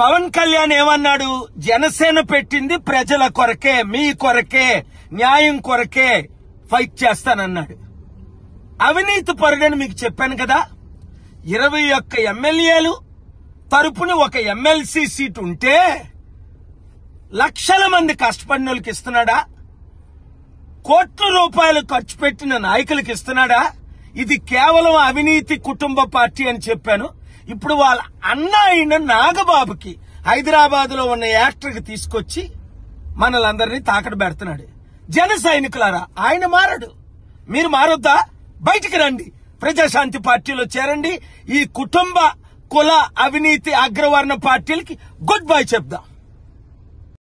పవన్ కళ్యాణ్ ఏమన్నాడు? జనసేన పెట్టింది ప్రజల కొరకే, మీ కొరకే, న్యాయం కొరకే ఫైట్ చేస్తానన్నాడు. అవినీతి పరుడని మీకు చెప్పాను కదా. 21 ఎమ్మెల్యేలు తరపున ఒక ఎమ్మెల్సీ సీట్ ఉంటే లక్షల మంది కష్టపడిన వాళ్ళకి ఇస్తున్నాడా? కోట్ల రూపాయలు ఖర్చు పెట్టిన నాయకులకు ఇస్తున్నాడా? ఇది కేవలం అవినీతి కుటుంబ పార్టీ అని చెప్పాను. ఇప్పుడు వాళ్ళ అన్న అయిన నాగబాబుకి హైదరాబాద్ లో ఉన్న యాక్టర్కి తీసుకొచ్చి మనలందరినీ తాకడ పెడుతున్నాడు. జన సైనికులారా, ఆయన మారడు, మీరు మారొద్దా? బయటికి రండి, ప్రజాశాంతి పార్టీలో చేరండి. ఈ కుటుంబ కుల అవినీతి అగ్రవర్ణ పార్టీలకి గుడ్ బై చెప్దాం.